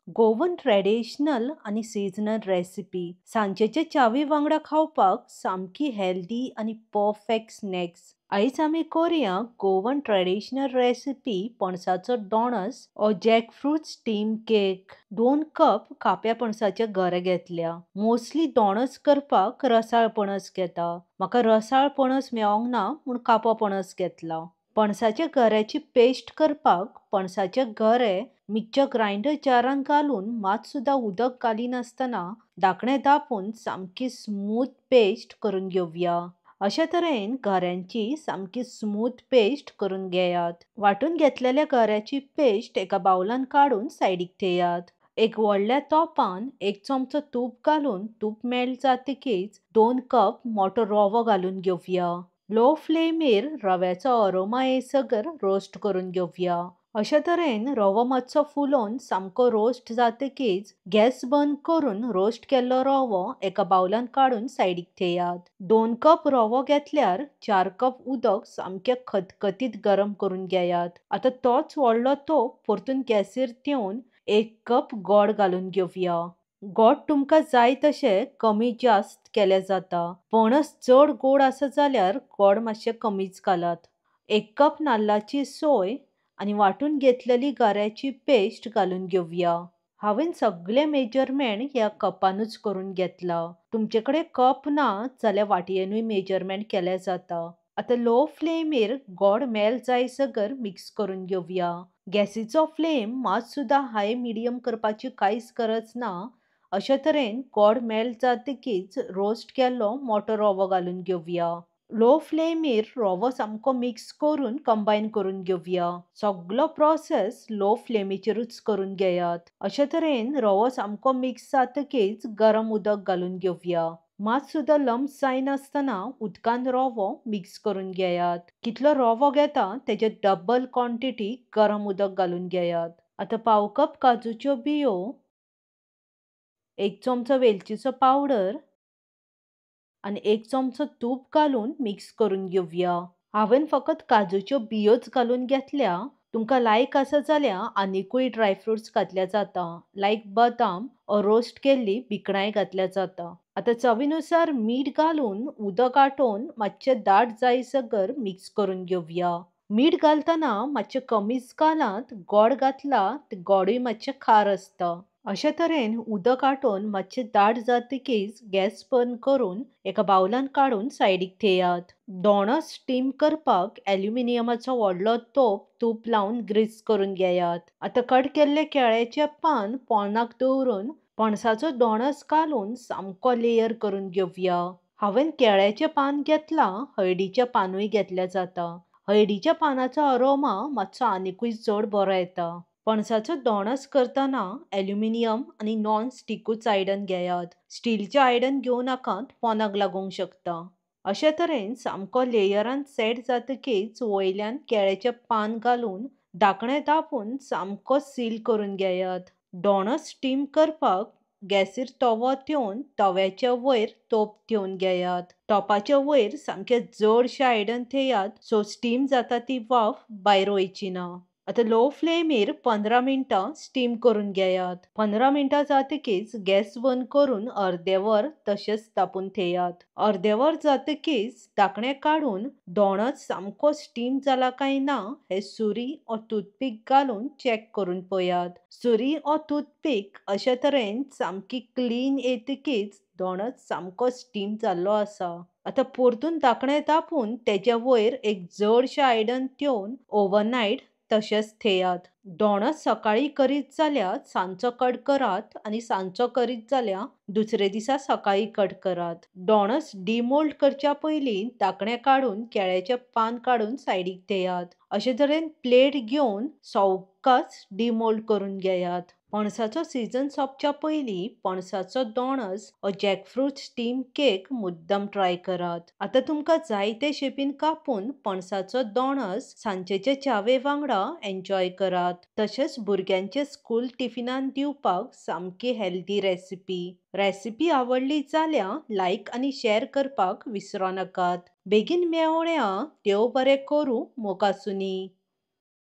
Goan traditional आणि seasonal recipe सांजेच्या चावी वांगडा खावपाक सामकी हेल्दी आणि परफेक्ट स्नॅक्स. आयज आमी करूया गोवन ट्रेडिशनल रेसिपी पणसाचो डोणस ओ जॅकफ्रूट स्टीम केक. 2 कप काप्या पणसाचे गरे घेतल्या. मोस्टली डोणस करपाक रसाळ पणस घेता. म्हाका रसाळ पणस मेळोंक ना म्हूण कापो पणस घेतला. पणसाच्या गऱ्याची पेस्ट करपाक पणसाचे गरे मिक्सर ग्राइंडर जारान घालून मात सुद्धा उदक घालिनासतना धाकणे दापून सामकी स्मूथ पेस्ट करून घेवया. अशा तरेन गऱ्यांची सामकी स्मूथ पेस्ट करून घेयात. वाटून घेतलेल्या गऱ्याची पेस्ट एका बाउलान काढून सायडीक थेयात. एक व्हडल्या तोपान 1 चमचो तूप घालून तूप मेल्ट जातकीच 2 कप मोठो रवो घालून घेवया. लो फ्लेमीर रव्याचो अरोमा येसगर रोस्ट करून घेवया. अशा तरेन रवो मातसो फुलोवन सामको रोस्ट जातकीच गॅस बंद करून रोस्ट केल्लो रवो एका बाउलान काढून सायडीक थेयात. 2 कप रवो घेतल्यार 4 कप उदक सामके खतखतीत गरम करून घेयात. आता तोच व्हडलो तोप परतून गॅसीर ठेवून 1 कप गोड घालून घेवया. गोड तुमकां जाय तशें कमी जास्त केले जाता. पणस चड गोड आसा जाल्यार गोड मातशें कमीच घालात. 1 कप नाल्लाची सोय आणि वाटून घेतलेली गऱ्याची पेस्ट घालून घेवया. हांवें सगळे मेजरमेंट ह्या कपानूच करून घेतला. तुमचे कप ना जाल्यार वाटयेनूय मेजरमेंट केले जाता. आता लो फ्लेमीर गोड मेल जायसगर मिक्स करून घेवया. गॅसीचो फ्लेम मात सुद्धा हाय मिडियम करपाची कांयच गरज ना. अशा तरेन गोड मेल्ट जातकीच रोस्ट केल्लो मोठो रवो घालून घेवया. लो फ्लेमीर रवो सामको मिक्स करून कंबाईन करून घेवया. सगळो प्रोसेस लो फ्लेमीचेरूच करून घेयात. अशा तरेन रवो सामको मिक्स जातकीच गरम उदक घालून घेवया. मात सुद्धा लम्स जायनासतना उदकान रवो मिक्स करून घेयात. कितलो रवो घेता तेजे डबल क्वांटिटी गरम उदक घालून घेयात. आता 1/2 कप काजूच्यो बियो, 1 चमचो वेलचीचो पावडर आणि 1 चमचो तूप घालून मिक्स करून घेवया. हांवें फकत काजूच्यो बियोच घालून घेतल्या. तुमकां लायक आसा जाल्यार आनिकूय ड्रायफ्रुट्स घातल्या जाता, लायक बदाम ओ रोस्ट केल्ली भिकणाय घातल्या जाता. आता चवीनुसार मीठ घालून उदक आटोवन मातशें दाट जायसगर मिक्स करून घेवया. मीठ घालतना मातशें कमीच घालात. गोड घातला ते गोडूय मातशें खार आसता. अशा तरेन उदक आटोवन मातशें दाट जातकीच गॅस बंद करून एका बाउलान काढून सायडीक थेयात. डोणस स्टीम करपाक ॲल्युमिनियमाचो व्हडलो तोप तूप लावन ग्रीस करून घेयात. आता कट केल्ले केळ्याचे पान पोंदाक दवरून पणसाचो डोणस घालून सामको लेयर करून घेवया. हांवें केळ्याचें पान घेतला, हळदीचे पानूय घेतल्या जाता. हळदीच्या पानाचो अरोमा मातसो आनिकूय चड बरो येता. पणसाचो डोणस करतना ॲल्युमिनियम आणि नॉन स्टिकूच आयडन घेयात. स्टीलचे आयडन घेवं नाकात, पोंदाक लागूंक शकता. अशा तरेन सामको लेयरान सेट जातकीच वयल्यान केळ्याचें पान घालून धाकणें दापून सामको सील करून घेयात. डोणस स्टीम करपाक गॅसीर तवो ठेवून तव्याच्या वयर तोप ठेवून घेयात. टोपाच्या वयर सामकें जडशें आयडन थेयात सो स्टीम जाता ती वाफ भायर वयची ना. आता लो फ्लेमीर 15 मिनटां स्टीम करून घेयात. 15 मिनटां जातकीच गॅस बंद करून अर्देवर तशेंच तापून थेयात. अर्देवर जातकीच धाकणें काढून डोणस सामको स्टीम जाला काय ना हे सुरी ओ टूथपीक घालून चेक करून पळयात. सुरी ओ टूथपीक अशा तरेन सामकी क्लीन येतकीच डोणस सामको स्टीम जाल्लो आसा. आता परतून धाकणें तापून तेच्या वयर एक जडशें आयडन ठेवून ओव्हरनायट तशेंच थेयात. डोणस सकाळी करीत जाल्यार सांजचो कट करात आणि सांजचो करीत जाल्यार दुसरे दिसा सकाळी कट करात. डोणस डिमोल्ड करच्या पयलीं धाकणें काढून केळ्याचें पान काढून सायडीक थेयात. अशे तरेन प्लेट घेवन सवकास डिमोल्ड करून घेयात. पणसाचो सीजन सोंपच्या पयलीं पणसाचो डोणस ओ जॅकफ्रूट स्टीम केक मुद्दम ट्राय करात. आता तुमकां जाय ते शेपीन कापून पणसाचो डोणस सांजेच्या च्यावे वांगडा एन्जॉय करात. तशेंच भुरग्यांचे स्कूल टिफिनान दिवपाक सामकी हेल्दी रेसिपी आवडली जाल्यार लायक आणि शेअर करपाक विसरो नाकात. बेगीन मेळोवया. देव बरें करूं. मोगासुनी.